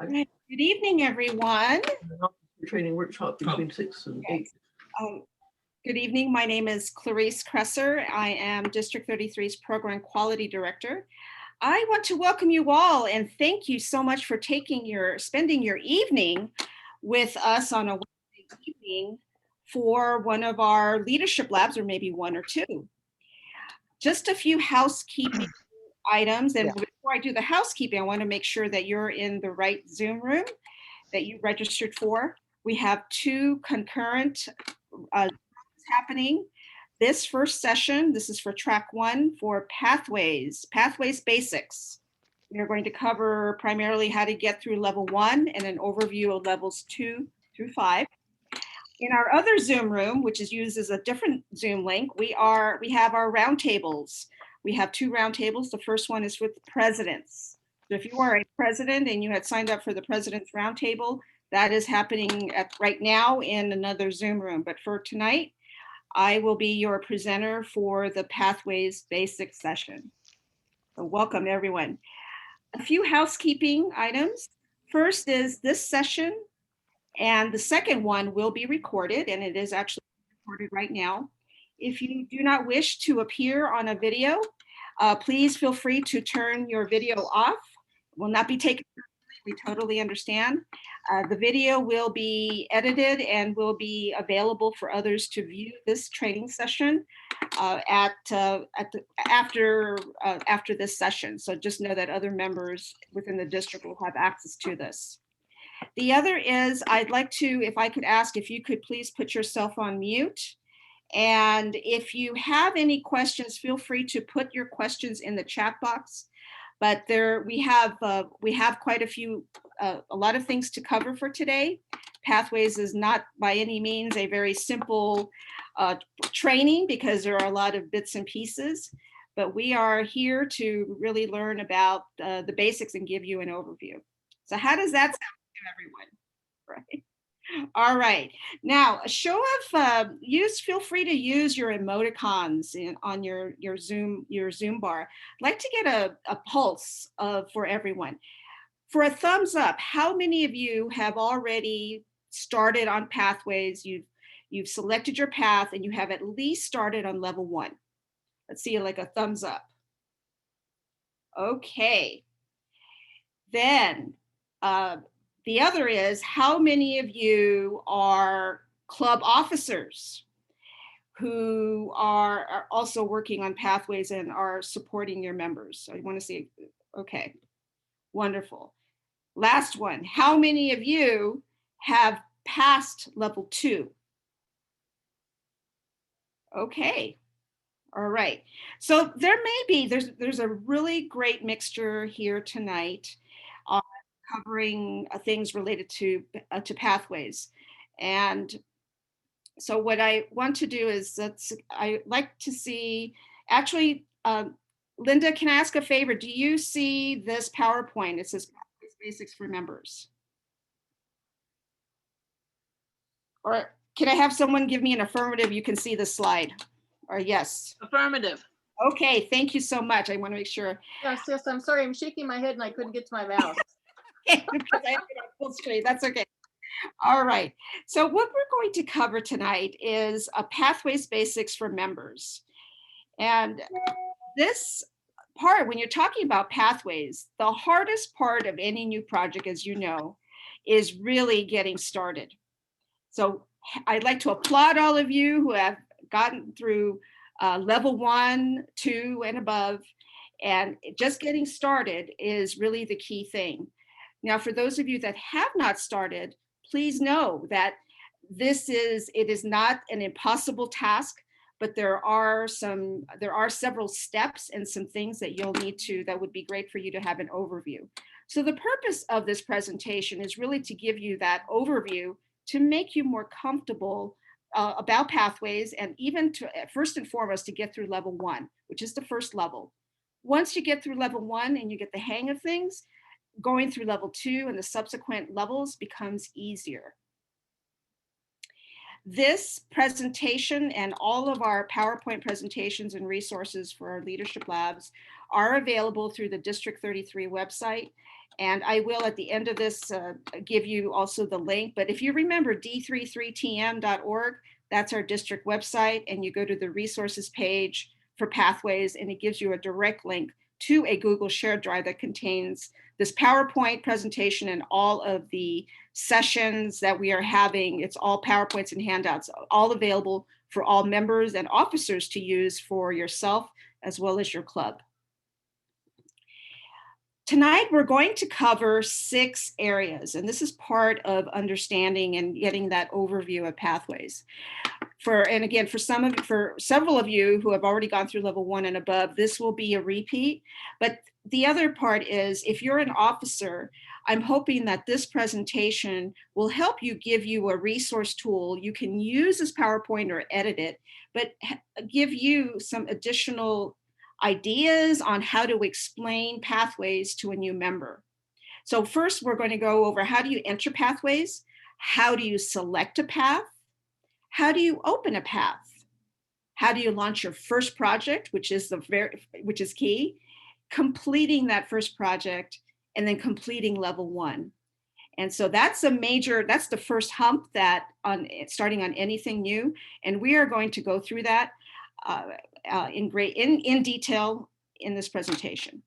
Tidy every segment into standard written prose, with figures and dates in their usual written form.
Right. Good evening, everyone. Training workshop between 6 and 8. Good evening. My name is Clarice Kresser. I am District 33's Program Quality Director. I want to welcome you all and thank you so much for spending your evening with us on a Wednesday evening for one of our leadership labs, or maybe one or two. Just a few housekeeping items. And before I do the housekeeping, I want to make sure that you're in the right Zoom room that you registered for. We have two concurrent happening. This first session, this is for track 1 for Pathways Basics. We are going to cover primarily how to get through level 1 and an overview of levels 2 through 5. In our other Zoom room, which is used as a different Zoom link, we have our roundtables. We have two roundtables. The first one is with the presidents. So if you are a president and you had signed up for the President's Roundtable, that is happening right now in another Zoom room. But for tonight, I will be your presenter for the Pathways Basics session. So welcome, everyone. A few housekeeping items. First is this session, and the second one will be recorded, and it is actually recorded right now. If you do not wish to appear on a video, please feel free to turn your video off. It will not be taken. We totally understand. The video will be edited and will be available for others to view this training session after this session. So just know that other members within the district will have access to this. The other is I'd like to, if I could ask if you could please put yourself on mute. And if you have any questions, feel free to put your questions in the chat box. But we have quite a lot of things to cover for today. Pathways is not by any means a very simple training because there are a lot of bits and pieces, but we are here to really learn about the basics and give you an overview. So how does that sound to everyone? Right. All right. Now, a show of feel free to use your emoticons on your Zoom bar. I'd like to get a pulse for everyone. For a thumbs up, how many of you have already started on Pathways? You've selected your path and you have at least started on level 1. Let's see, like a thumbs up. Okay. Then the other is, how many of you are club officers who are also working on Pathways and are supporting your members? So I want to see, okay, wonderful. Last one, how many of you have passed level 2? Okay, all right. So there's a really great mixture here tonight. Covering things related to Pathways. And so what I want to do is I like to see, actually, Linda, can I ask a favor? Do you see this PowerPoint? It says Pathways Basics for Members. Or can I have someone give me an affirmative? You can see the slide. Or yes. Affirmative. Okay, thank you so much. I want to make sure. Yes, I'm sorry. I'm shaking my head and I couldn't get to my mouse. Because I have it on full screen. That's okay. All right. So what we're going to cover tonight is a Pathways Basics for Members. And this part, when you're talking about Pathways, the hardest part of any new project, as you know, is really getting started. So I'd like to applaud all of you who have gotten through level 1, 2, and above. And just getting started is really the key thing. Now, for those of you that have not started, please know that it is not an impossible task, but there are several steps and some things that you'll need to, that would be great for you to have an overview. So the purpose of this presentation is really to give you that overview to make you more comfortable about Pathways, and even to, first and foremost, to get through level 1, which is the first level. Once you get through level 1 and you get the hang of things, going through level 2 and the subsequent levels becomes easier. This presentation and all of our PowerPoint presentations and resources for our leadership labs are available through the District 33 website. And I will, at the end of this, give you also the link. But if you remember d33tm.org, that's our district website. And you go to the resources page for pathways, and it gives you a direct link to a Google Shared Drive that contains this PowerPoint presentation and all of the sessions that we are having. It's all PowerPoints and handouts, all available for all members and officers to use for yourself as well as your club. Tonight, we're going to cover 6 areas, and this is part of understanding and getting that overview of pathways. And again, for several of you who have already gone through level 1 and above, this will be a repeat. But the other part is, if you're an officer, I'm hoping that this presentation will help give you a resource tool. You can use this PowerPoint or edit it, but give you some additional ideas on how to explain pathways to a new member. So first, we're going to go over how do you enter pathways? How do you select a path? How do you open a path? How do you launch your first project, which is key, completing that first project, and then completing level 1. And so that's the first hump that starting on anything new. And we are going to go through that in detail in this presentation.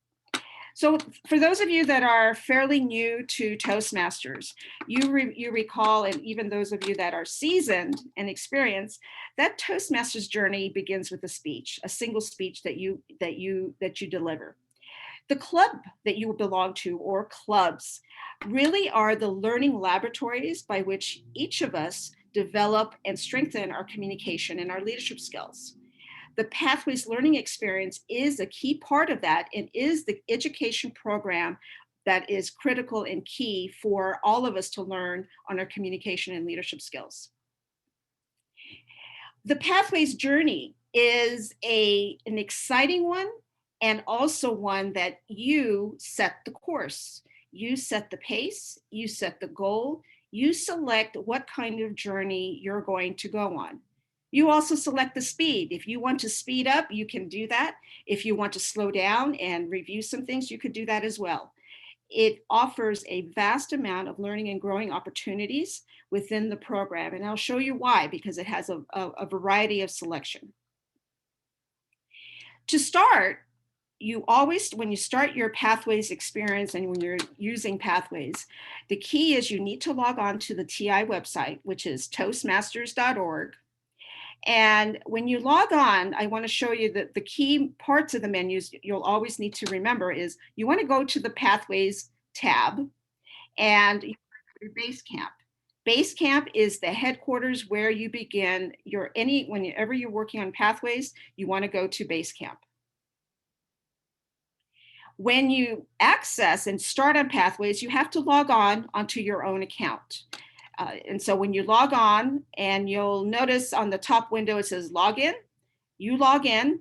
So for those of you that are fairly new to Toastmasters, you recall, and even those of you that are seasoned and experienced, that Toastmasters journey begins with a speech, a single speech that you deliver. The club that you belong to, or clubs, really are the learning laboratories by which each of us develop and strengthen our communication and our leadership skills. The Pathways learning experience is a key part of that and is the education program that is critical and key for all of us to learn on our communication and leadership skills. The Pathways journey is an exciting one, and also one that you set the course. You set the pace, you set the goal, you select what kind of journey you're going to go on. You also select the speed. If you want to speed up, you can do that. If you want to slow down and review some things, you could do that as well. It offers a vast amount of learning and growing opportunities within the program. And I'll show you why, because it has a variety of selection. To start, when you start your Pathways experience and when you're using Pathways, the key is you need to log on to the TI website, which is toastmasters.org. And when you log on, I want to show you that the key parts of the menus you'll always need to remember is you want to go to the Pathways tab and your Basecamp. Basecamp is the headquarters where you begin whenever you're working on Pathways, you want to go to Basecamp. When you access and start on Pathways, you have to log on onto your own account. And so when you log on, and you'll notice on the top window, it says login. You log in,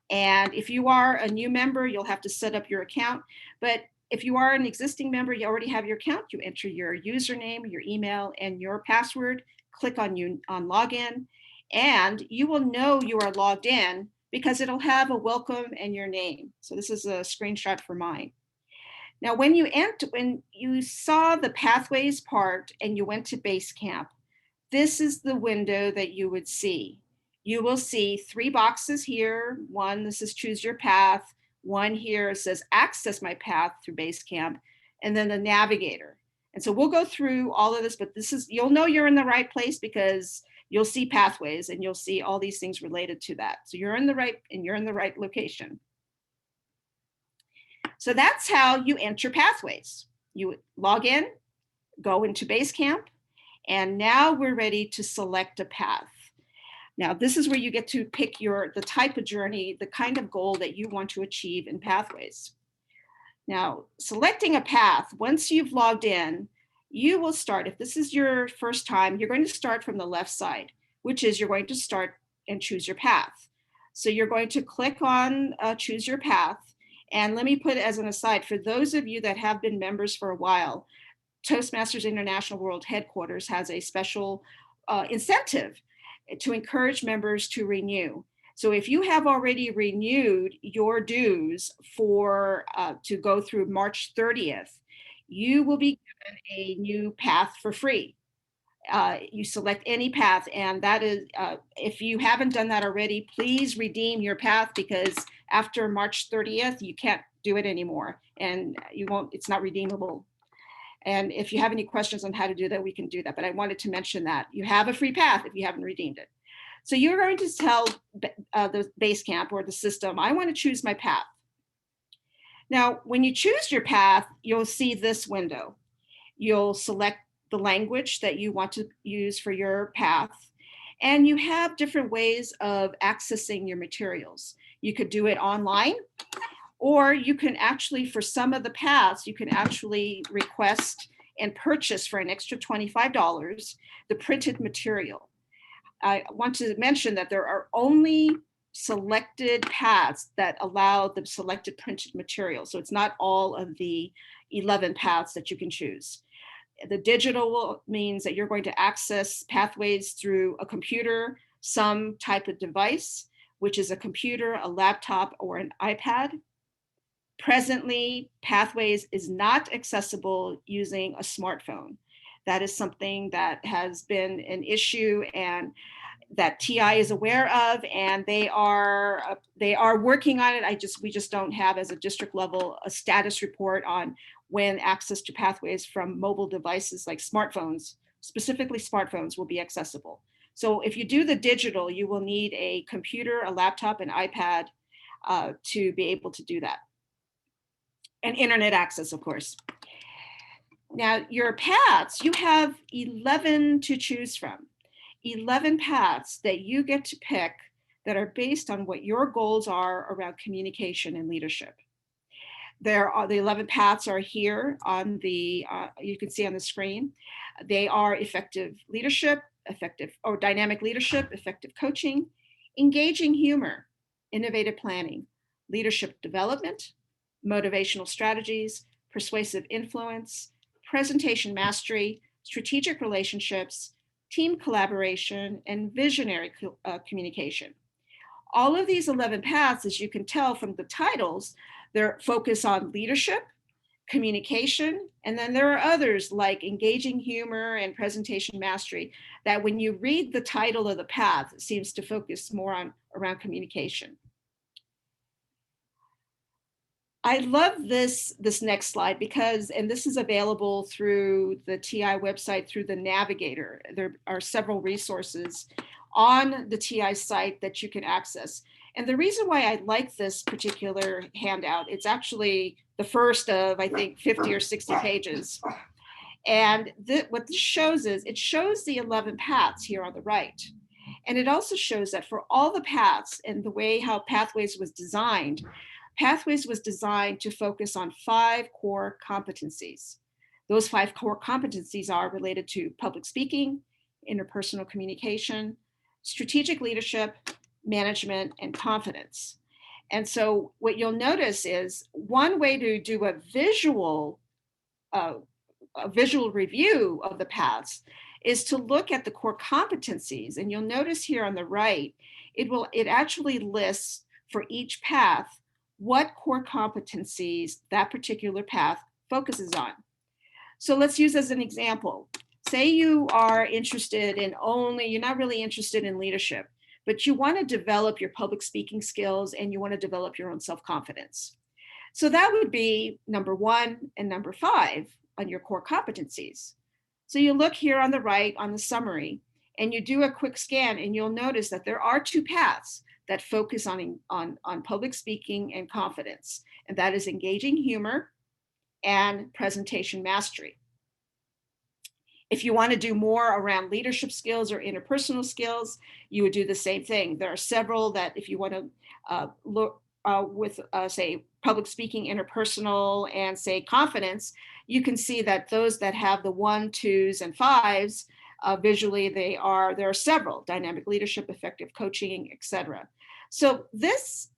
and if you are a new member, you'll have to set up your account. But if you are an existing member, you already have your account, you enter your username, your email, and your password, click on login, and you will know you are logged in because it'll have a welcome and your name. So this is a screenshot for mine. Now, when you saw the Pathways part and you went to Basecamp, this is the window that you would see. You will see 3 boxes here. One, this is choose your path. One here says access my path through Basecamp, and then the navigator. And so we'll go through all of this, but you'll know you're in the right place because you'll see Pathways and you'll see all these things related to that. So you're in the right location. So that's how you enter Pathways. You log in, go into Basecamp, and now we're ready to select a path. Now, this is where you get to pick the type of journey, the kind of goal that you want to achieve in Pathways. Now, selecting a path, once you've logged in, you will start, if this is your first time, you're going to start from the left side, which is you're going to start and choose your path. So you're going to click on choose your path. And let me put it as an aside, for those of you that have been members for a while, Toastmasters International World Headquarters has a special incentive to encourage members to renew. So if you have already renewed your dues for to go through March 30th, you will be given a new path for free. You select any path, and that is, if you haven't done that already, please redeem your path, because after March 30th, you can't do it anymore, and it's not redeemable. And if you have any questions on how to do that, we can do that. But I wanted to mention that you have a free path if you haven't redeemed it. So you're going to tell the Basecamp or the system, I want to choose my path. Now, when you choose your path, you'll see this window. You'll select the language that you want to use for your path. And you have different ways of accessing your materials. You could do it online, or you can actually, for some of the paths, you can actually request and purchase for an extra $25 the printed material. I want to mention that there are only selected paths that allow the selected printed material. So it's not all of the 11 paths that you can choose. The digital means that you're going to access pathways through a computer, some type of device, which is a computer, a laptop, or an iPad. Presently, Pathways is not accessible using a smartphone. That is something that has been an issue and that TI is aware of, and they are working on it. We just don't have, as a district level, a status report on when access to Pathways from mobile devices like smartphones, specifically smartphones, will be accessible. So if you do the digital, you will need a computer, a laptop, an iPad to be able to do that. And internet access, of course. Now, your paths, you have 11 to choose from. 11 paths that you get to pick that are based on what your goals are around communication and leadership. The 11 paths are here on the, you can see on the screen. They are effective leadership, dynamic leadership, effective coaching, engaging humor, innovative planning, leadership development, motivational strategies, persuasive influence, presentation mastery, strategic relationships, team collaboration, and visionary communication. All of these 11 paths, as you can tell from the titles, they're focused on leadership, communication, and then there are others like engaging humor and presentation mastery that when you read the title of the path, it seems to focus more on around communication. I love this next slide because, and this is available through the TI website, through the navigator. There are several resources on the TI site that you can access. And the reason why I like this particular handout, it's actually the first of, I think, 50 or 60 pages. And what this shows is, it shows the 11 paths here on the right. And it also shows that for all the paths and the way how Pathways was designed to focus on 5 core competencies. Those 5 core competencies are related to public speaking, interpersonal communication, strategic leadership, management, and confidence. And so what you'll notice is one way to do a visual review of the paths is to look at the core competencies. And you'll notice here on the right, it actually lists for each path what core competencies that particular path focuses on. So let's use as an example. Say you are interested in you're not really interested in leadership, but you want to develop your public speaking skills and you want to develop your own self-confidence. So that would be number 1 and number 5 on your core competencies. So you look here on the right on the summary and you do a quick scan and you'll notice that there are 2 paths that focus on public speaking and confidence, and that is engaging humor and presentation mastery. If you want to do more around leadership skills or interpersonal skills, you would do the same thing. There are several that if you want to look with, say, public speaking, interpersonal, and say confidence, you can see that those that have the 1, 2s, and 5s, visually there are several: dynamic leadership, effective coaching, etc. So this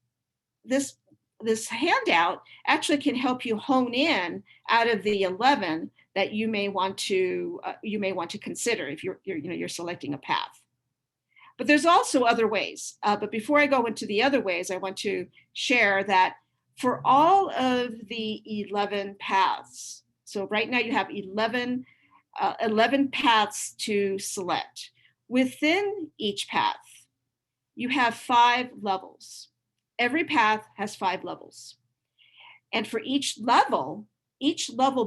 handout actually can help you hone in out of the 11 that you may want to consider if you're selecting a path. But there's also other ways. But before I go into the other ways, I want to share that for all of the 11 paths, so right now you have 11 paths to select. Within each path, you have 5 levels. Every path has 5 levels. And for each level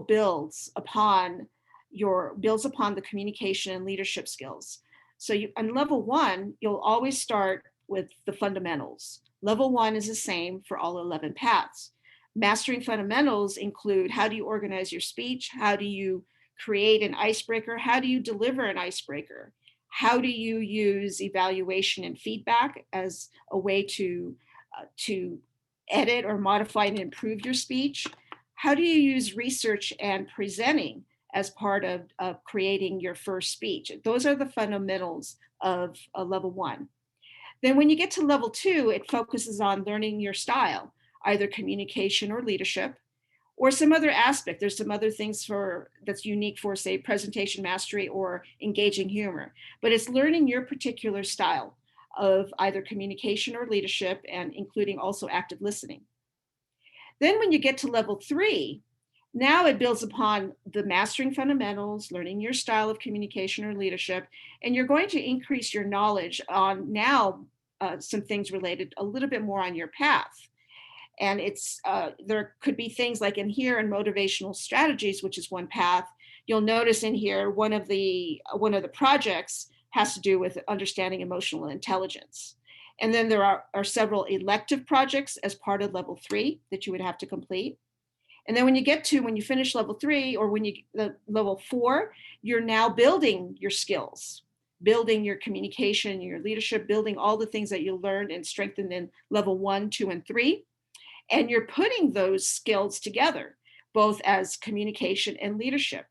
builds upon the communication and leadership skills. So on level 1, you'll always start with the fundamentals. Level 1 is the same for all 11 paths. Mastering fundamentals include how do you organize your speech? How do you create an icebreaker? How do you deliver an icebreaker? How do you use evaluation and feedback as a way to edit or modify and improve your speech? How do you use research and presenting as part of creating your first speech? Those are the fundamentals of level 1. Then when you get to level 2, it focuses on learning your style, either communication or leadership, or some other aspect. There's some other things that's unique for, say, presentation mastery or engaging humor, but it's learning your particular style of either communication or leadership, and including also active listening. Then when you get to level 3, now it builds upon the mastering fundamentals, learning your style of communication or leadership, and you're going to increase your knowledge on now some things related a little bit more on your path. And there could be things like in here in motivational strategies, which is one path. You'll notice in here one of the projects has to do with understanding emotional intelligence. And then there are several elective projects as part of level 3 that you would have to complete. And then when you finish level 3 or level 4, you're now building your skills, building your communication, your leadership, building all the things that you learned and strengthened in level 1, 2, and 3. And you're putting those skills together, both as communication and leadership.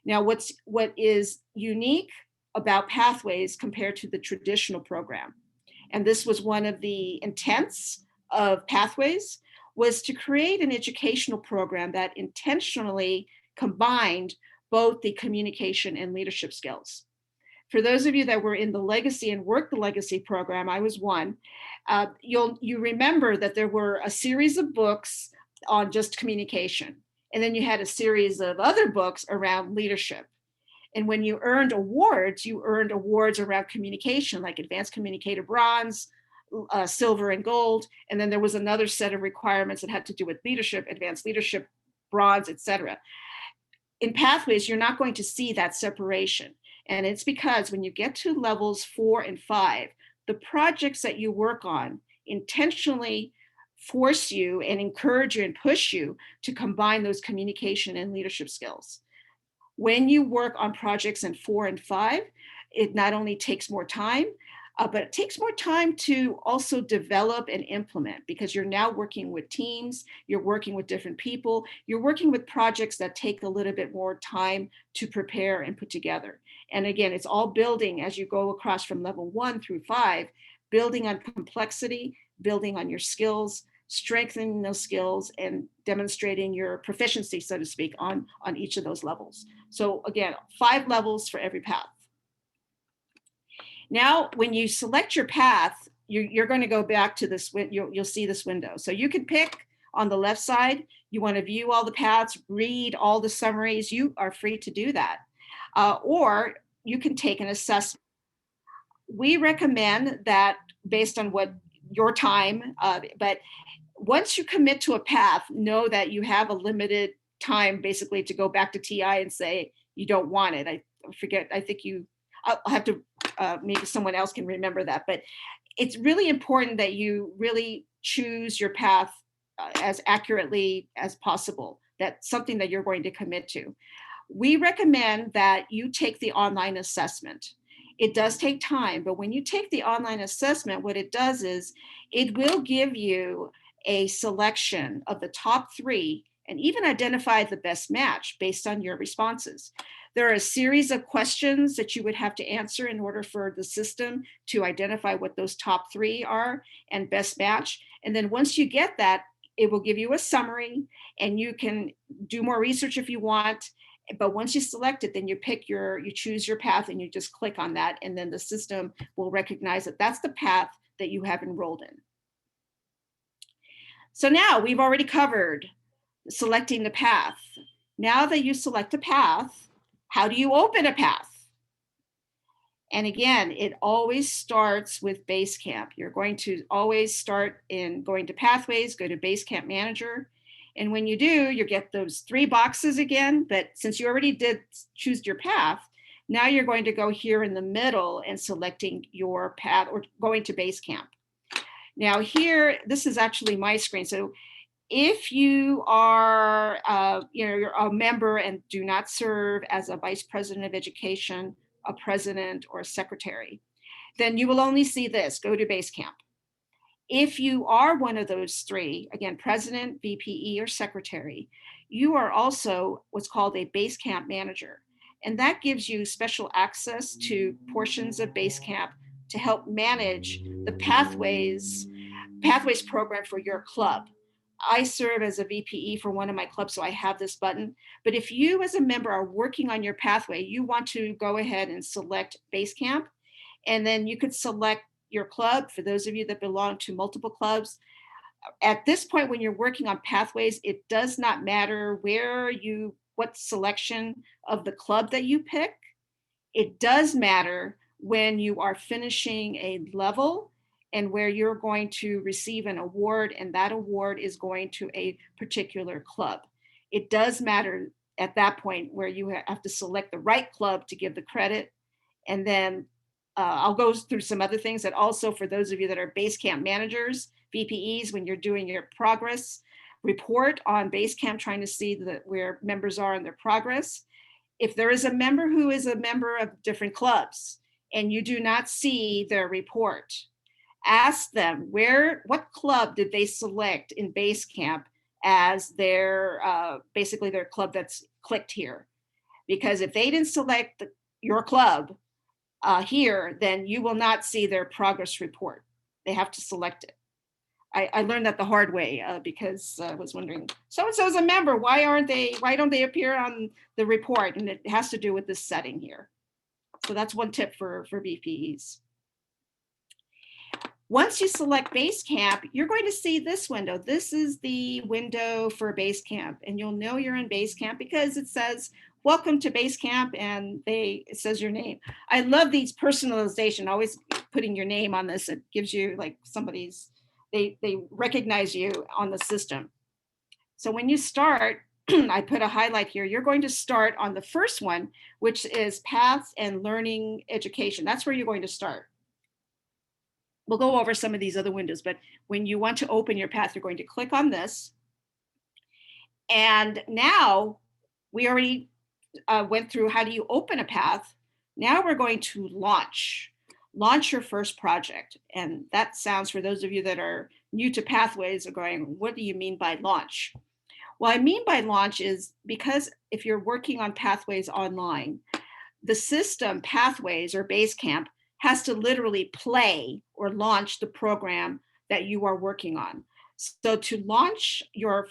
Now, what is unique about Pathways compared to the traditional program, and this was one of the intents of Pathways, was to create an educational program that intentionally combined both the communication and leadership skills. For those of you that were in the Legacy and Work the Legacy program, I was one, you remember that there were a series of books on just communication. And then you had a series of other books around leadership. And when you earned awards around communication, like Advanced Communicator Bronze, Silver, and Gold. And then there was another set of requirements that had to do with leadership, Advanced Leadership Bronze, etc. In Pathways, you're not going to see that separation. And it's because when you get to levels 4 and 5, the projects that you work on intentionally force you and encourage you and push you to combine those communication and leadership skills. When you work on projects in 4 and 5, it not only takes more time, but it takes more time to also develop and implement, because you're now working with teams, you're working with different people, you're working with projects that take a little bit more time to prepare and put together. And again, it's all building as you go across from level 1 through 5, building on complexity, building on your skills, strengthening those skills, and demonstrating your proficiency, so to speak, on each of those levels. So again, 5 levels for every path. Now, when you select your path, you're going to go back to this, you'll see this window. So you can pick on the left side, you want to view all the paths, read all the summaries, you are free to do that. Or you can take an assessment. We recommend that based on what your time, but once you commit to a path, know that you have a limited time basically to go back to TI and say you don't want it. I forget, I think I'll have to, maybe someone else can remember that, but it's really important that you really choose your path as accurately as possible. That's something that you're going to commit to. We recommend that you take the online assessment. It does take time, but when you take the online assessment, what it does is it will give you a selection of the top 3 and even identify the best match based on your responses. There are a series of questions that you would have to answer in order for the system to identify what those top 3 are and best match. And then once you get that, it will give you a summary, and you can do more research if you want. But once you select it, then you choose your path and you just click on that, and then the system will recognize that that's the path that you have enrolled in. So now we've already covered selecting the path. Now that you select a path, how do you open a path? And again, it always starts with Basecamp. You're going to always start in going to Pathways, go to Basecamp Manager. And when you do, you get those 3 boxes again. But since you already did choose your path, now you're going to go here in the middle and selecting your path or going to Basecamp. Now here, this is actually my screen. So if you are, you're a member and do not serve as a vice president of education, a president, or a secretary, then you will only see this, go to Basecamp. If you are one of those 3, again, president, VPE, or secretary, you are also what's called a Basecamp manager. And that gives you special access to portions of Basecamp to help manage the pathways program for your club. I serve as a VPE for one of my clubs, so I have this button. But if you as a member are working on your pathway, you want to go ahead and select Basecamp, and then you could select your club. For those of you that belong to multiple clubs, at this point when you're working on pathways, it does not matter what selection of the club that you pick. It does matter when you are finishing a level and where you're going to receive an award, and that award is going to a particular club. It does matter at that point where you have to select the right club to give the credit. And then I'll go through some other things that also, for those of you that are Basecamp managers, VPEs, when you're doing your progress report on Basecamp, trying to see where members are in their progress. If there is a member who is a member of different clubs and you do not see their report, ask them what club did they select in Basecamp as their basically their club that's clicked here. Because if they didn't select your club here, then you will not see their progress report. They have to select it. I learned that the hard way because I was wondering, so-and-so is a member, why don't they appear on the report? And it has to do with this setting here. So that's one tip for VPEs. Once you select Basecamp, you're going to see this window. This is the window for Basecamp, and you'll know you're in Basecamp because it says, welcome to Basecamp, and it says your name. I love these personalization, always putting your name on this. It gives you like they recognize you on the system. So when you start, I put a highlight here, you're going to start on the first one, which is Paths and Learning Education. That's where you're going to start. We'll go over some of these other windows, but when you want to open your path, you're going to click on this. And now we already went through how do you open a path. Now we're going to launch your first project. And that sounds, for those of you that are new to Pathways, are going, what do you mean by launch? What I mean by launch is because if you're working on Pathways online, the system Pathways or Basecamp has to literally play or launch the program that you are working on. So to launch your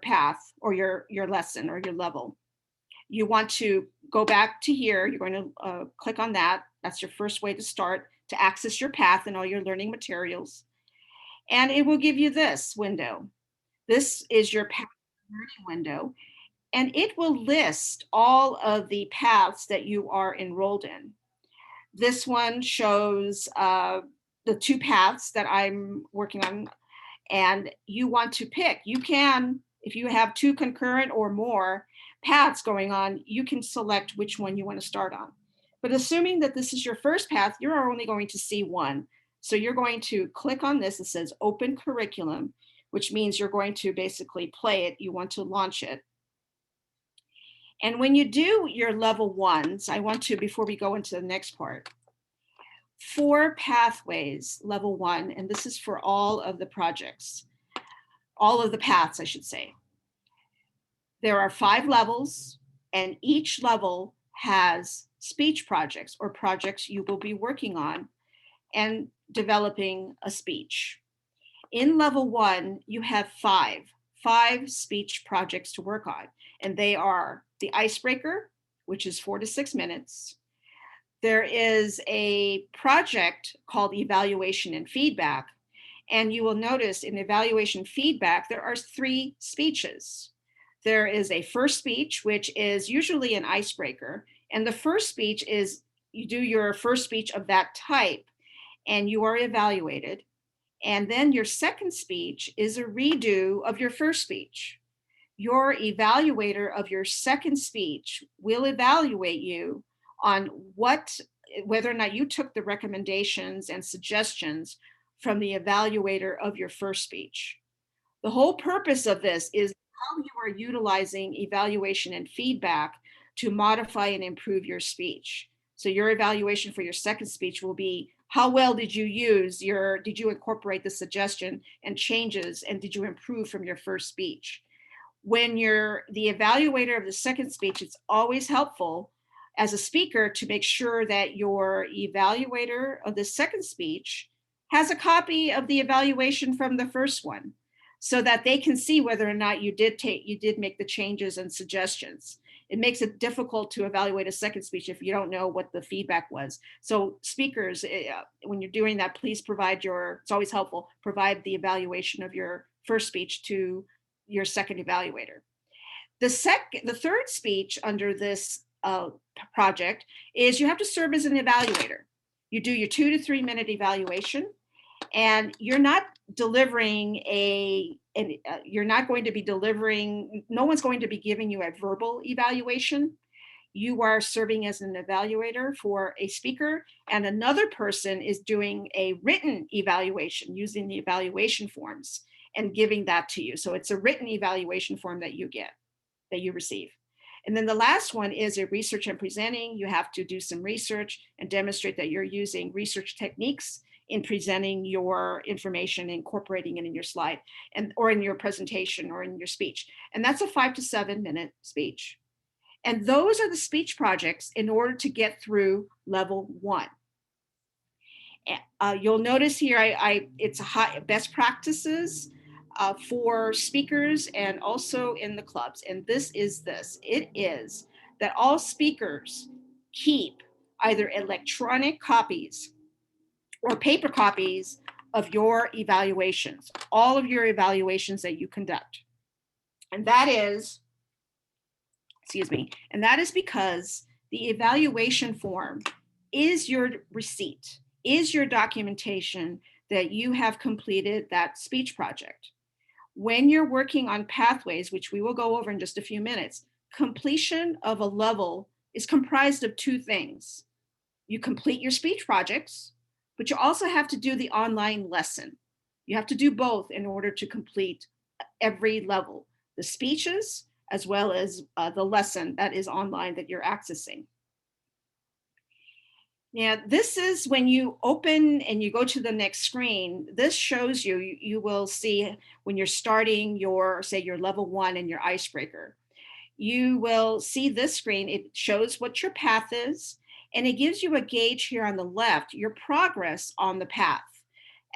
path or your lesson or your level, you want to go back to here. You're going to click on that. That's your first way to start to access your path and all your learning materials. And it will give you this window. This is your path learning window, and it will list all of the paths that you are enrolled in. This one shows the 2 paths that I'm working on, and you want to pick. You can, if you have 2 concurrent or more paths going on, you can select which one you want to start on. But assuming that this is your first path, you're only going to see one. So you're going to click on this. It says Open Curriculum, which means you're going to basically play it. You want to launch it. And when you do your level 1s, I want to, before we go into the next part, for Pathways level 1, and this is for all of the projects, all of the paths, I should say. There are 5 levels, and each level has speech projects or projects you will be working on and developing a speech. In level 1, you have five speech projects to work on, and they are the icebreaker, which is 4 to 6 minutes. There is a project called evaluation and feedback. And you will notice in evaluation feedback, there are 3 speeches. There is a first speech, which is usually an icebreaker. And the first speech is you do your first speech of that type and you are evaluated. And then your second speech is a redo of your first speech. Your evaluator of your second speech will evaluate you on whether or not you took the recommendations and suggestions from the evaluator of your first speech. The whole purpose of this is how you are utilizing evaluation and feedback to modify and improve your speech. So your evaluation for your second speech will be how well did you incorporate the suggestion and changes, and did you improve from your first speech? When you're the evaluator of the second speech, it's always helpful as a speaker to make sure that your evaluator of the second speech has a copy of the evaluation from the first one so that they can see whether or not you did make the changes and suggestions. It makes it difficult to evaluate a second speech if you don't know what the feedback was. So speakers, when you're doing that, please it's always helpful, provide the evaluation of your first speech to your second evaluator. The third speech under this project is you have to serve as an evaluator. You do your 2 to 3 minute evaluation, and you're not delivering no one's going to be giving you a verbal evaluation. You are serving as an evaluator for a speaker, and another person is doing a written evaluation using the evaluation forms and giving that to you. So it's a written evaluation form that you receive. And then the last one is a research and presenting. You have to do some research and demonstrate that you're using research techniques in presenting your information, incorporating it in your slide or in your presentation or in your speech. And that's a 5 to 7 minute speech. And those are the speech projects in order to get through level 1. You'll notice here, it's best practices for speakers and also in the clubs. And it is that all speakers keep either electronic copies or paper copies of your evaluations, all of your evaluations that you conduct. And that is because the evaluation form is your receipt, is your documentation that you have completed that speech project. When you're working on pathways, which we will go over in just a few minutes, completion of a level is comprised of 2 things. You complete your speech projects, but you also have to do the online lesson. You have to do both in order to complete every level, the speeches as well as the lesson that is online that you're accessing. Now, this is when you open and you go to the next screen, this shows you will see when you're starting your level 1 and your icebreaker. You will see this screen. It shows what your path is, and it gives you a gauge here on the left, your progress on the path.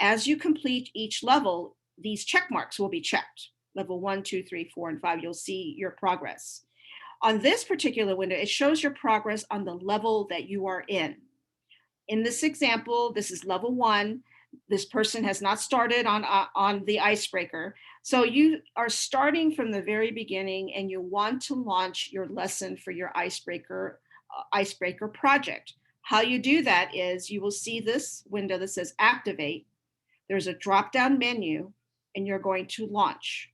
As you complete each level, these check marks will be checked. Level 1, 2, 3, 4, and 5, you'll see your progress. On this particular window, it shows your progress on the level that you are in. In this example, this is level 1. This person has not started on the icebreaker. So you are starting from the very beginning and you want to launch your lesson for your icebreaker project. How you do that is you will see this window that says activate. There's a drop-down menu and you're going to launch.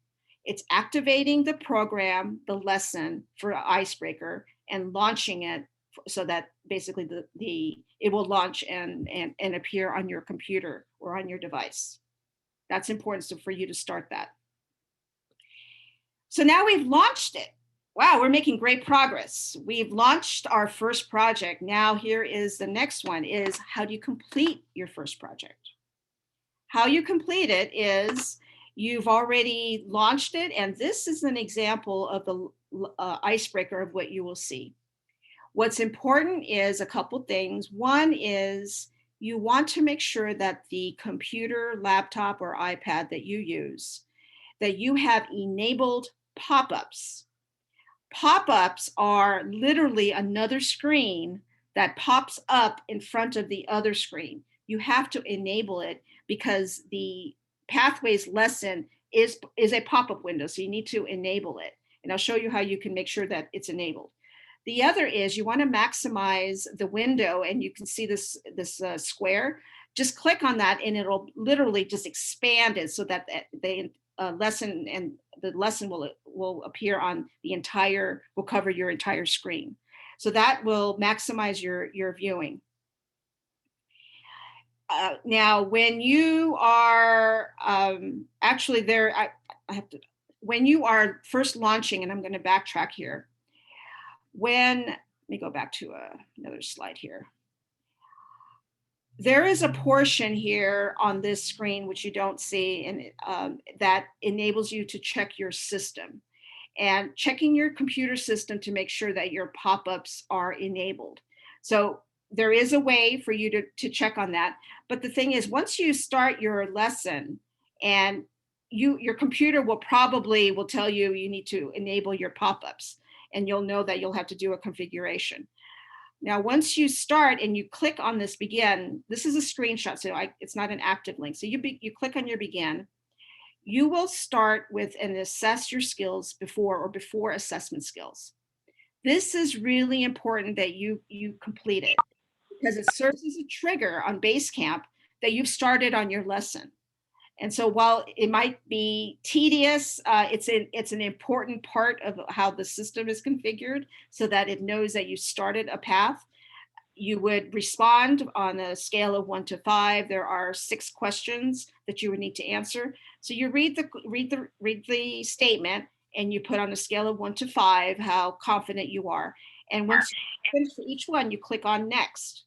It's activating the program, the lesson for icebreaker, and launching it so that basically it will launch and appear on your computer or on your device. That's important for you to start that. So now we've launched it. Wow, we're making great progress. We've launched our first project. Now here is the next one, is how do you complete your first project? How you complete it is you've already launched it, and this is an example of the icebreaker of what you will see. What's important is a couple things. One is you want to make sure that the computer, laptop, or iPad that you use, that you have enabled pop-ups. Pop-ups are literally another screen that pops up in front of the other screen. You have to enable it because the Pathways lesson is a pop-up window, so you need to enable it. And I'll show you how you can make sure that it's enabled. The other is you want to maximize the window, and you can see this square. Just click on that and it'll literally just expand it so that the lesson will appear on the entire, will cover your entire screen. So that will maximize your viewing. Now, when you are actually there, I have to, when you are first launching, and I'm going to backtrack here. Let me go back to another slide here. There is a portion here on this screen which you don't see, and that enables you to check your system, and checking your computer system to make sure that your pop-ups are enabled. So there is a way for you to check on that. But the thing is, once you start your lesson, and your computer will tell you you need to enable your pop-ups, and you'll know that you'll have to do a configuration. Now, once you start and you click on this begin, this is a screenshot, so it's not an active link. So you click on your begin, you will start with an assess your skills before assessment skills. This is really important that you complete it, because it serves as a trigger on Basecamp that you've started on your lesson. And so while it might be tedious, it's an important part of how the system is configured so that it knows that you started a path. You would respond on a scale of 1 to 5. There are 6 questions that you would need to answer. So you read the statement, and you put on a scale of 1 to 5 how confident you are. And once you finish for each one, you click on next,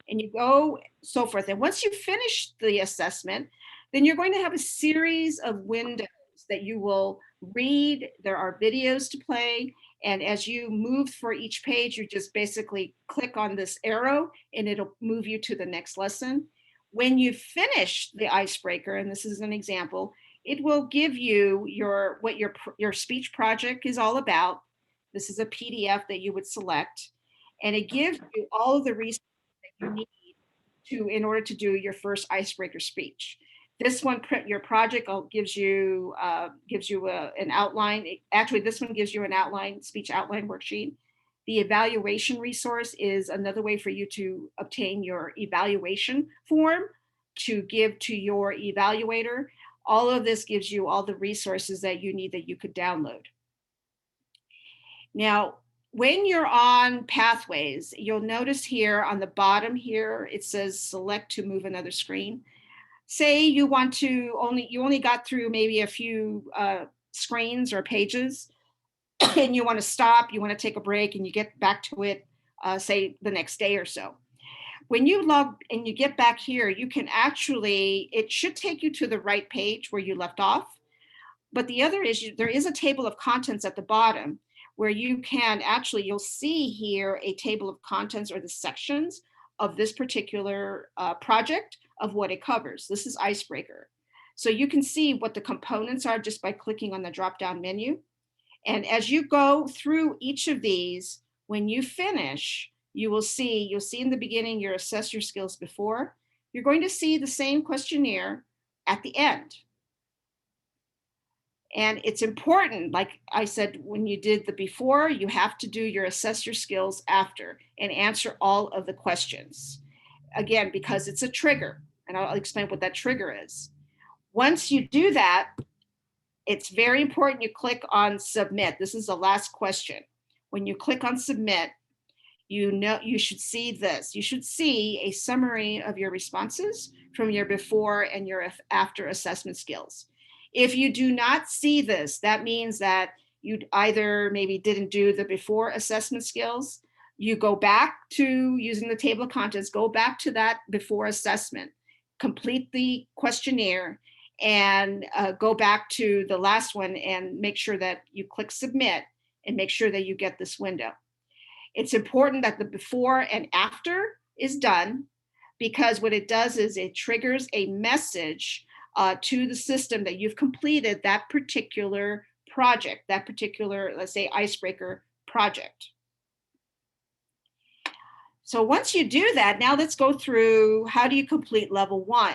and you go so forth. And once you finish the assessment, then you're going to have a series of windows that you will read. There are videos to play. And as you move for each page, you just basically click on this arrow and it'll move you to the next lesson. When you finish the icebreaker, and this is an example, it will give you what your speech project is all about. This is a PDF that you would select, and it gives you all of the resources that you need in order to do your first icebreaker speech. This one, your project gives you an outline. Actually, this one gives you an outline, speech outline worksheet. The evaluation resource is another way for you to obtain your evaluation form to give to your evaluator. All of this gives you all the resources that you need that you could download. Now, when you're on Pathways, you'll notice here on the bottom here, it says select to move another screen. Say you only got through maybe a few screens or pages, and you want to stop, you want to take a break, and you get back to it, say the next day or so. When you log and you get back here, you can it should take you to the right page where you left off. But the other is there is a table of contents at the bottom where you can you'll see here a table of contents or the sections of this particular project of what it covers. This is Icebreaker. So you can see what the components are just by clicking on the drop-down menu. And as you go through each of these, when you finish, you'll see in the beginning your assess your skills before. You're going to see the same questionnaire at the end. And it's important, like I said, when you did the before, you have to do your assess your skills after and answer all of the questions. Again, because it's a trigger, and I'll explain what that trigger is. Once you do that, it's very important you click on submit. This is the last question. When you click on submit, you should see this. You should see a summary of your responses from your before and your after assessment skills. If you do not see this, that means that you either maybe didn't do the before assessment skills. You go back to using the table of contents, go back to that before assessment, complete the questionnaire, and go back to the last one and make sure that you click submit and make sure that you get this window. It's important that the before and after is done, because what it does is it triggers a message to the system that you've completed that particular project, that particular, let's say, icebreaker project. So once you do that, now let's go through how do you complete level 1.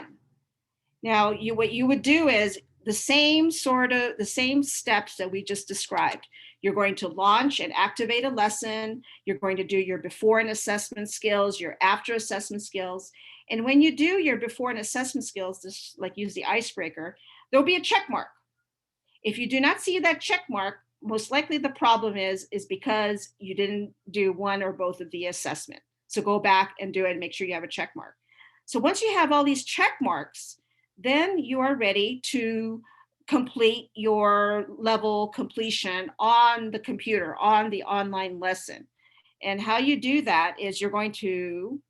Now, what you would do is the same steps that we just described. You're going to launch and activate a lesson. You're going to do your before and assessment skills, your after assessment skills. And when you do your before and assessment skills, just like use the icebreaker, there'll be a check mark. If you do not see that check mark, most likely the problem is because you didn't do one or both of the assessment. So go back and do it and make sure you have a check mark. So once you have all these check marks, then you are ready to complete your level completion on the computer, on the online lesson. And how you do that is you're going to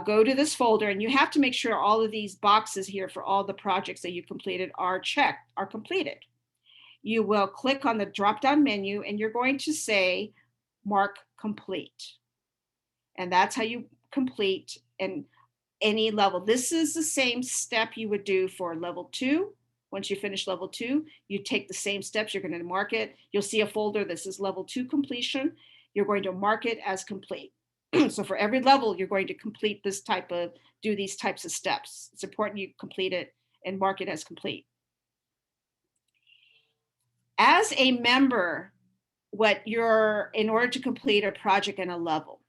go to this folder, and you have to make sure all of these boxes here for all the projects that you completed are checked, are completed. You will click on the drop-down menu and you're going to say mark complete. And that's how you complete any level. This is the same step you would do for level 2. Once you finish level 2, you take the same steps. You're going to mark it. You'll see a folder. This is level 2 completion. You're going to mark it as complete. So for every level, you're going to complete do these types of steps. It's important you complete it and mark it as complete. As a member, in order to complete a project and a level,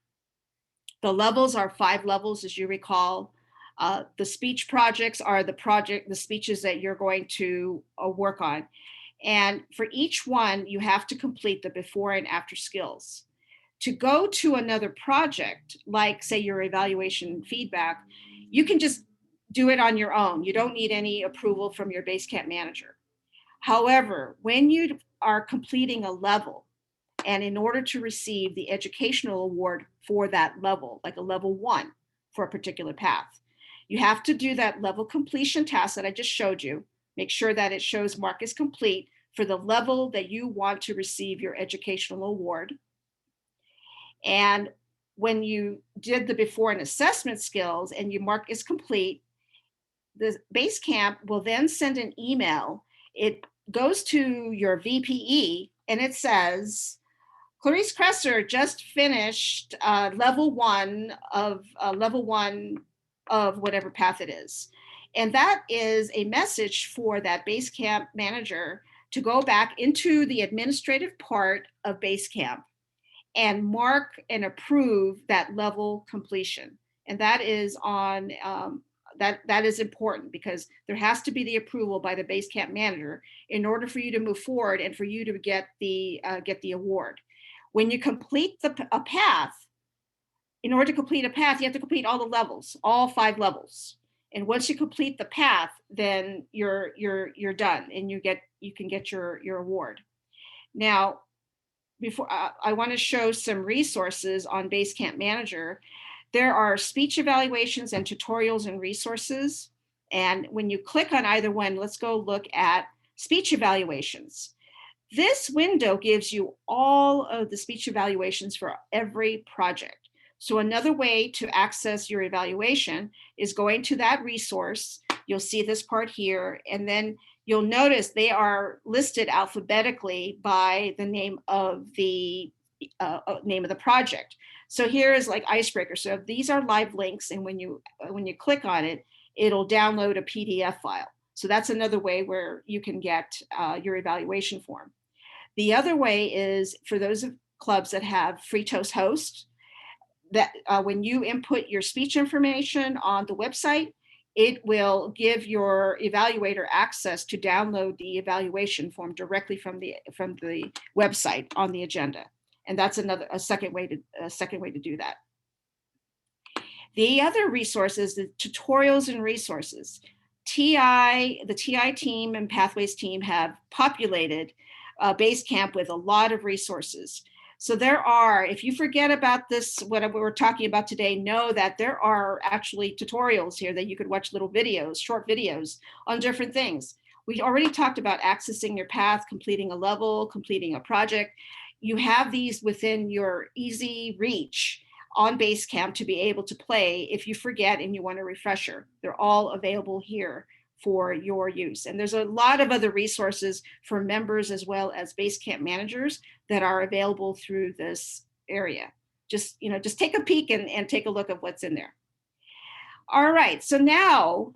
the levels are 5 levels, as you recall. The speech projects are the speeches that you're going to work on. And for each one, you have to complete the before and after skills. To go to another project, like say your evaluation feedback, you can just do it on your own. You don't need any approval from your Basecamp manager. However, when you are completing a level, and in order to receive the educational award for that level, like a level 1 for a particular path, you have to do that level completion task that I just showed you. Make sure that it shows mark is complete for the level that you want to receive your educational award. And when you did the before and assessment skills and you mark is complete, the Basecamp will then send an email. It goes to your VPE and it says, Clarice Kresser just finished level 1 of whatever path it is. And that is a message for that Basecamp manager to go back into the administrative part of Basecamp and mark and approve that level completion. And that is that is important because there has to be the approval by the Basecamp manager in order for you to move forward and for you to get the award. When you complete a path, in order to complete a path, you have to complete all the levels, all 5 levels. And once you complete the path, then you're done, and you can get your award. Now, before I want to show some resources on Basecamp Manager. There are speech evaluations and tutorials and resources. And when you click on either one, let's go look at speech evaluations. This window gives you all of the speech evaluations for every project. So another way to access your evaluation is going to that resource. You'll see this part here, and then you'll notice they are listed alphabetically by the name of the project. So here is like Icebreaker. So these are live links, and when you click on it, it'll download a PDF file. So that's another way where you can get your evaluation form. The other way is for those clubs that have free toast host, that when you input your speech information on the website, it will give your evaluator access to download the evaluation form directly from the website on the agenda. And that's a second way to do that. The other resource is the tutorials and resources. The TI team and Pathways team have populated Basecamp with a lot of resources. So there are, if you forget about this, what we're talking about today, know that there are actually tutorials here that you could watch little videos, short videos on different things. We already talked about accessing your path, completing a level, completing a project. You have these within your easy reach on Basecamp to be able to play if you forget and you want a refresher. They're all available here for your use. And there's a lot of other resources for members as well as Basecamp managers that are available through this area. Just take a peek and take a look at what's in there. All right, so now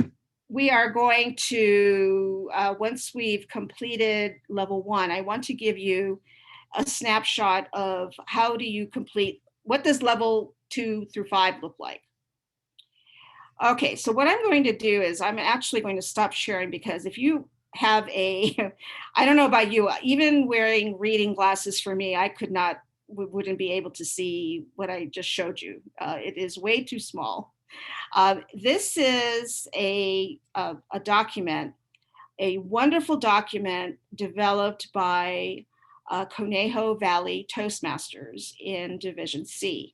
we are going to, once we've completed level 1, I want to give you a snapshot of how do you complete, what does level 2 through 5 look like? Okay, so what I'm going to do is I'm actually going to stop sharing, because if you have I don't know about you, even wearing reading glasses for me, I wouldn't be able to see what I just showed you. It is way too small. This is a document, a wonderful document developed by Conejo Valley Toastmasters in Division C.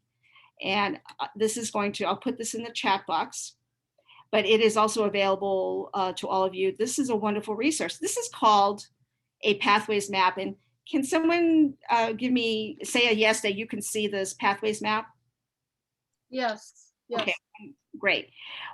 And I'll put this in the chat box, but it is also available to all of you. This is a wonderful resource. This is called a Pathways Map. And can someone say a yes that you can see this Pathways Map? Yes, yes. Okay, great.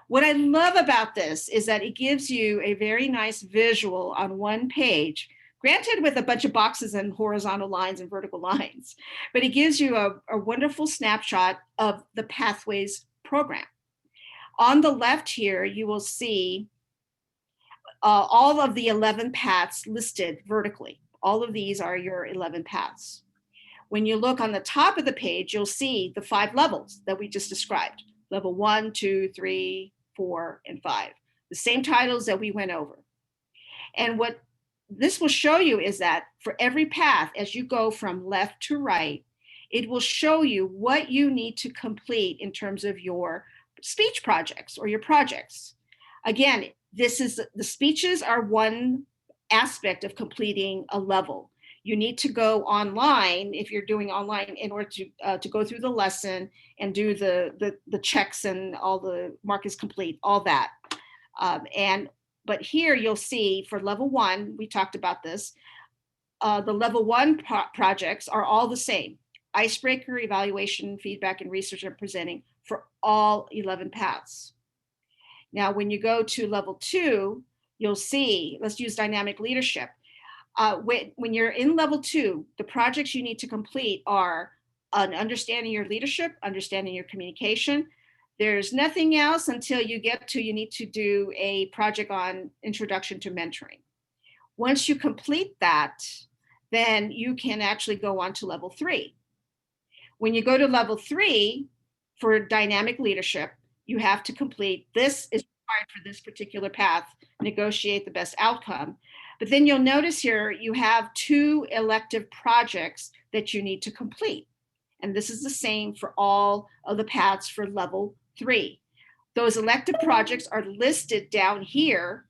What I love about this is that it gives you a very nice visual on one page, granted with a bunch of boxes and horizontal lines and vertical lines, but it gives you a wonderful snapshot of the Pathways program. On the left here, you will see all of the 11 paths listed vertically. All of these are your 11 paths. When you look on the top of the page, you'll see the 5 levels that we just described. Level 1, 2, 3, 4, and 5. The same titles that we went over. And what this will show you is that for every path, as you go from left to right, it will show you what you need to complete in terms of your speech projects or your projects. Again, the speeches are one aspect of completing a level. You need to go online, if you're doing online, in order to go through the lesson and do the checks and all the mark is complete, all that. But here you'll see for level 1, we talked about this, the level 1 projects are all the same. Icebreaker, evaluation, feedback, and research and presenting for all 11 paths. Now, when you go to level 2, you'll see, let's use dynamic leadership. When you're in level 2, the projects you need to complete are understanding your leadership, understanding your communication. There's nothing else until you need to do a project on introduction to mentoring. Once you complete that, then you can actually go on to level 3. When you go to level 3 for dynamic leadership, you have to complete, this is required for this particular path, negotiate the best outcome. But then you'll notice here, you have 2 elective projects that you need to complete. And this is the same for all of the paths for level 3. Those elective projects are listed down here,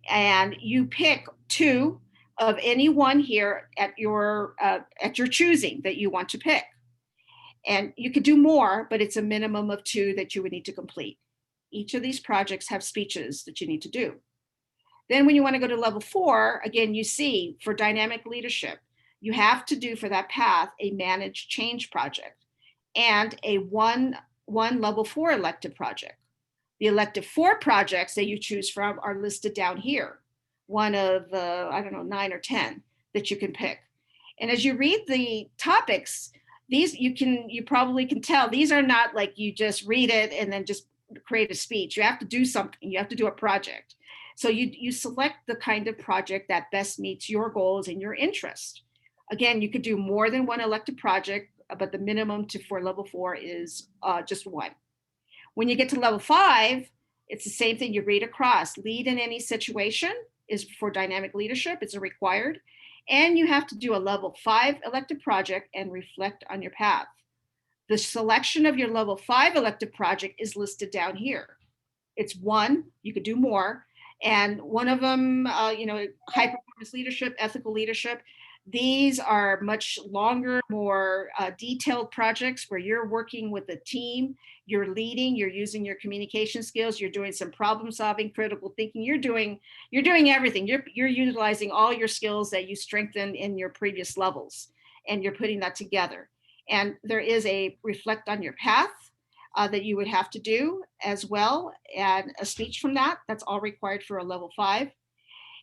and you pick 2 of any one here at your choosing that you want to pick. And you could do more, but it's a minimum of 2 that you would need to complete. Each of these projects have speeches that you need to do. Then when you want to go to level 4, again, you see for dynamic leadership, you have to do for that path a managed change project and a one level 4 elective project. The elective 4 projects that you choose from are listed down here. One of the, 9 or 10 that you can pick. And as you read the topics, these you probably can tell, these are not like you just read it and then just create a speech. You have to do something, you have to do a project. So you select the kind of project that best meets your goals and your interest. Again, you could do more than 1 elective project, but the minimum for level 4 is just 1. When you get to level 5, it's the same thing. You read across. Lead in any situation is for dynamic leadership. It's a required. And you have to do a level 5 elective project and reflect on your path. The selection of your level 5 elective project is listed down here. It's 1, you could do more. And one of them, high performance leadership, ethical leadership. These are much longer, more detailed projects where you're working with a team, you're leading, you're using your communication skills, you're doing some problem solving, critical thinking, you're doing everything. You're utilizing all your skills that you strengthened in your previous levels, and you're putting that together. And there is a reflect on your path. that you would have to do as well, and a speech from that. That's all required for a level 5.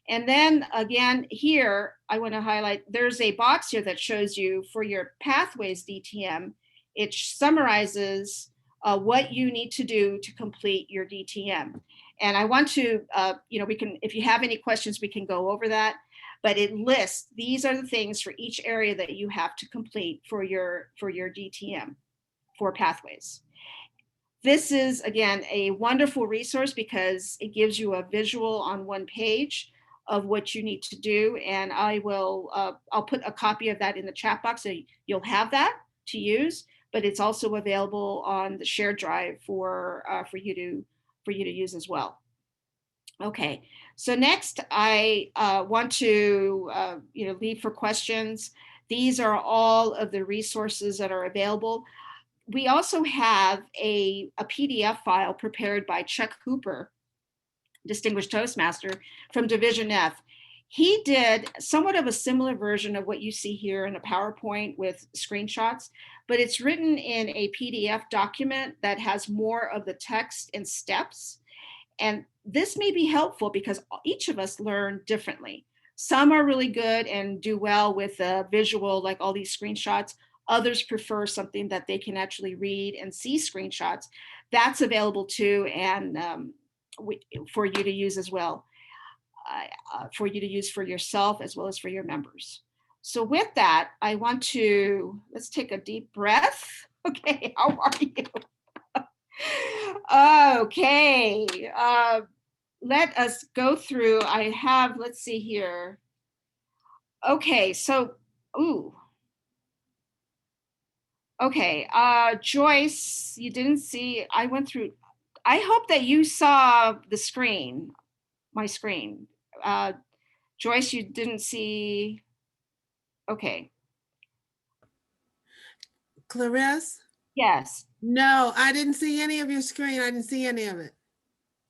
And then again, here, I want to highlight, there's a box here that shows you for your Pathways DTM, it summarizes what you need to do to complete your DTM. And I want to, we can, if you have any questions, we can go over that, but it lists, these are the things for each area that you have to complete for your DTM for Pathways. This is, again, a wonderful resource because it gives you a visual on one page of what you need to do. And I'll put a copy of that in the chat box so you'll have that to use, but it's also available on the shared drive for you to use as well. Okay, so next I want to leave for questions. These are all of the resources that are available. We also have a PDF file prepared by Chuck Hooper, Distinguished Toastmaster from Division F. He did somewhat of a similar version of what you see here in a PowerPoint with screenshots, but it's written in a PDF document that has more of the text and steps. And this may be helpful because each of us learn differently. Some are really good and do well with a visual, like all these screenshots. Others prefer something that they can actually read and see screenshots. That's available too, and for you to use as well, for you to use for yourself as well as for your members. So with that, I want to, let's take a deep breath. Okay, how are you? Okay, let us go through. I have, let's see here. Okay, so, okay, Joyce, you didn't see, I went through, I hope that you saw the screen, my screen. Joyce, you didn't see, okay. Clarisse? Yes. No, I didn't see any of your screen. I didn't see any of it.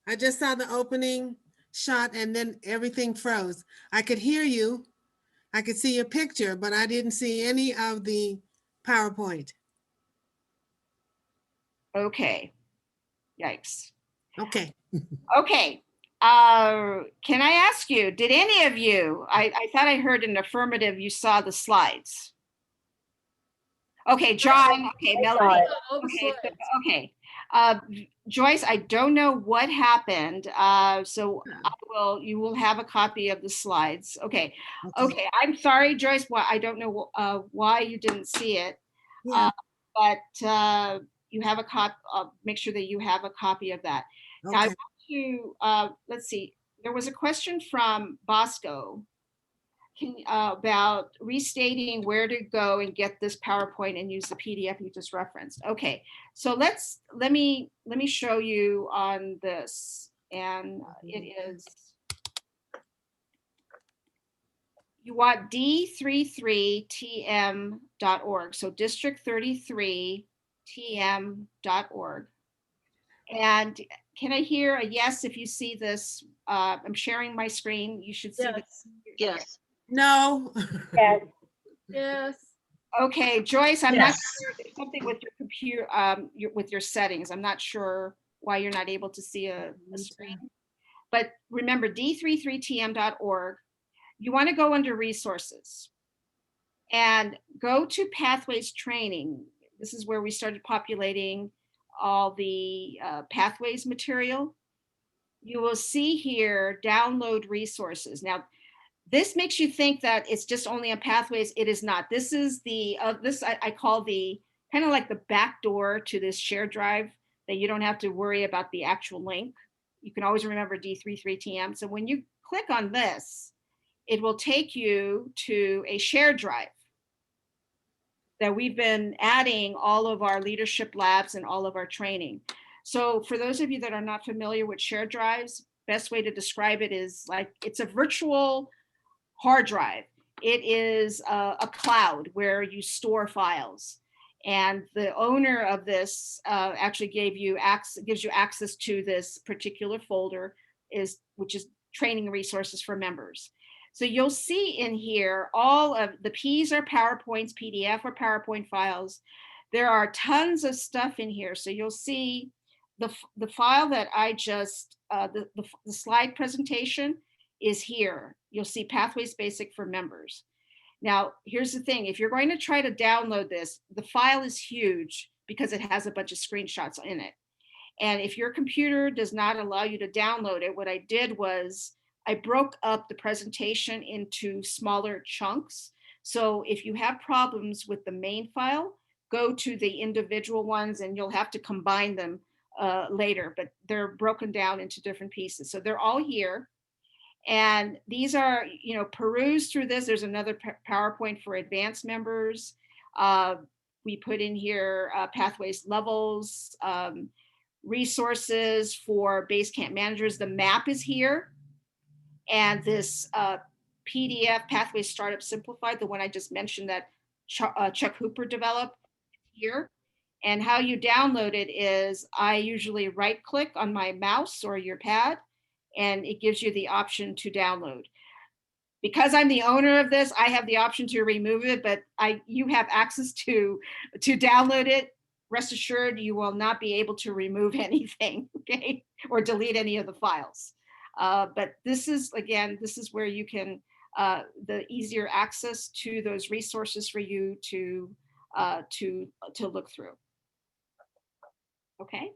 I just saw the opening shot and then everything froze. I could hear you. I could see your picture, but I didn't see any of the PowerPoint. Okay. Yikes. Okay. Okay. Can I ask you, did any of you, I thought I heard an affirmative, you saw the slides. Okay, John, okay, Melanie. Okay. Joyce, I don't know what happened. So you will have a copy of the slides. Okay. Okay. I'm sorry, Joyce. Why I don't know why you didn't see it. Yeah. But you have a copy. Make sure that you have a copy of that. Now, I want to let's see. There was a question from Bosco about restating where to go and get this PowerPoint and use the PDF you just referenced. Okay, so let me show you on this, and it is, you want d33tm.org, so district33tm.org. And can I hear a yes if you see this? I'm sharing my screen. You should see this. Yes. No. Yes. Yes. Okay, Joyce, I'm not Yes. sure, there's something with your computer, with your settings. I'm not sure why you're not able to see a screen. But remember, d33tm.org, you want to go under resources and go to Pathways Training. This is where we started populating all the Pathways material. You will see here, download resources. Now, this makes you think that it's just only on Pathways. It is not. This is the, I call the kind of like the back door to this shared drive that you don't have to worry about the actual link. You can always remember D33TM. So when you click on this, it will take you to a shared drive that we've been adding all of our leadership labs and all of our training. So for those of you that are not familiar with shared drives, best way to describe it is like, it's a virtual hard drive. It is a cloud where you store files. And the owner of this actually gives you access to this particular folder, which is training resources for members. So you'll see in here, all of the P's are PowerPoints, PDF or PowerPoint files. There are tons of stuff in here. So you'll see the file that I just, the slide presentation is here. You'll see Pathways Basic for members. Now, here's the thing. If you're going to try to download this, the file is huge because it has a bunch of screenshots in it. And if your computer does not allow you to download it, what I did was I broke up the presentation into smaller chunks. So if you have problems with the main file, go to the individual ones and you'll have to combine them later, but they're broken down into different pieces. So they're all here. And these are, peruse through this. There's another PowerPoint for advanced members. We put in here pathways levels, resources for Basecamp managers. The map is here. And this PDF, Pathways Startup Simplified, the one I just mentioned that Chuck Hooper developed here. And how you download it is I usually right click on my mouse or your pad, and it gives you the option to download. Because I'm the owner of this, I have the option to remove it, but you have access to download it. Rest assured, you will not be able to remove anything, okay, or delete any of the files. But this is where you can, the easier access to those resources for you to look through. Okay.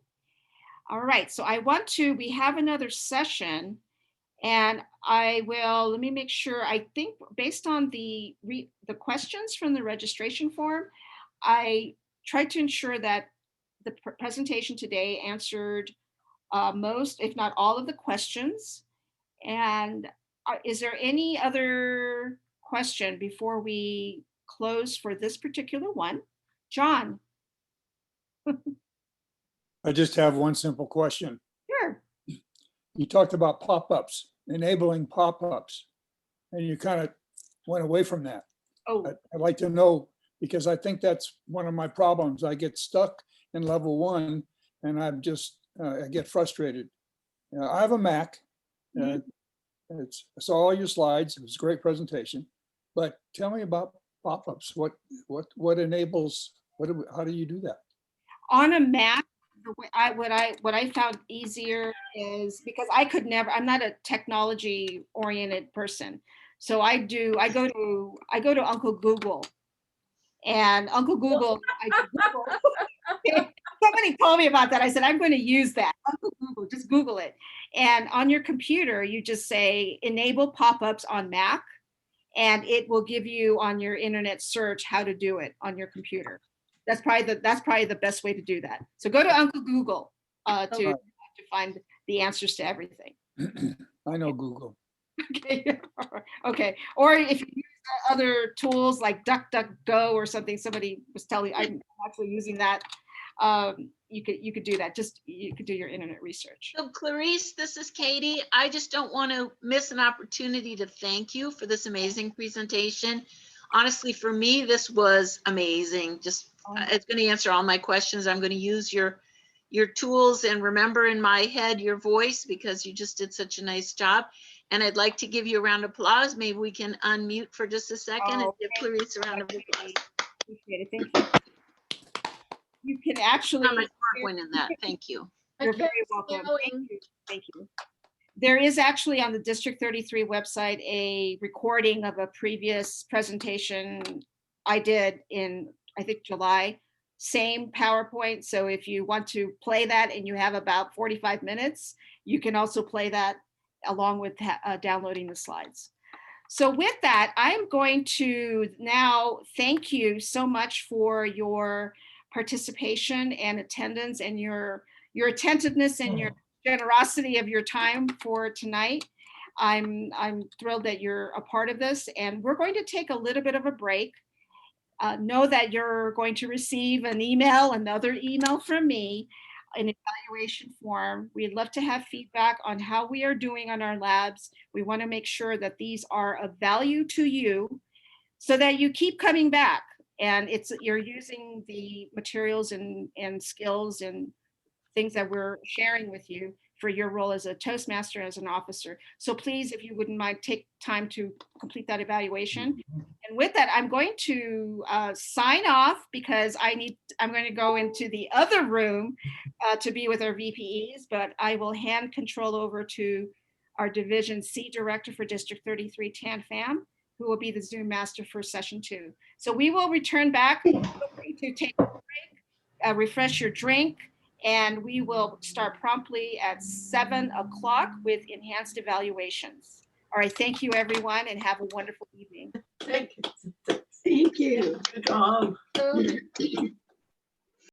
All right. So we have another session, and let me make sure. I think based on the questions from the registration form, I tried to ensure that the presentation today answered most, if not all, of the questions. And is there any other question before we close for this particular one? John? I just have one simple question. Sure. You talked about pop-ups, enabling pop-ups, and you kind of went away from that. Oh, I'd like to know, because I think that's one of my problems. I get stuck in level 1 and I get frustrated. I have a Mac. It's all your slides. It was a great presentation, but tell me about pop-ups. What enables, how do you do that? on a Mac, what I found easier is because I'm not a technology oriented person. So I go to Uncle Google, and Uncle Google, somebody told me about that. I said, I'm going to use that. Uncle Google, just Google it. And on your computer, you just say enable pop-ups on Mac, and it will give you on your internet search how to do it on your computer. That's probably the best way to do that. So go to Uncle Google to find the answers to everything. I know Google. Okay. Okay. Or if you use other tools like DuckDuckGo or something, somebody was telling, I'm actually using that. You could do that. You could do your internet research. So Clarice, this is Katie. I just don't want to miss an opportunity to thank you for this amazing presentation. Honestly, for me, this was amazing. Just it's going to answer all my questions. I'm going to use your tools and remember in my head your voice, because you just did such a nice job. And I'd like to give you a round of applause. Maybe we can unmute for just a second and give Clarice a round of applause. Appreciate it. Thank you. You can actually. I'm a smart one in that. Thank you. You're very welcome. Thank you. There is actually on the District 33 website a recording of a previous presentation I did in, I think, July. Same PowerPoint. So if you want to play that and you have about 45 minutes, you can also play that along with downloading the slides. So with that, I'm going to now thank you so much for your participation and attendance and your attentiveness and your generosity of your time for tonight. I'm thrilled that you're a part of this, and we're going to take a little bit of a break. Know that you're going to receive another email from me, an evaluation form. We'd love to have feedback on how we are doing on our labs. We want to make sure that these are of value to you so that you keep coming back, and you're using the materials and skills and things that we're sharing with you for your role as a Toastmaster, as an officer. So please, if you wouldn't mind, take time to complete that evaluation. And with that, I'm going to sign off because I'm going to go into the other room to be with our VPEs, but I will hand control over to our Division C Director for District 33, Tan Pham, who will be the Zoom master for session 2. So we will return back. Feel free to take a break, refresh your drink, and we will start promptly at 7 o'clock with enhanced evaluations. All right, thank you, everyone, and have a wonderful evening. Thank you. Thank you. Good job.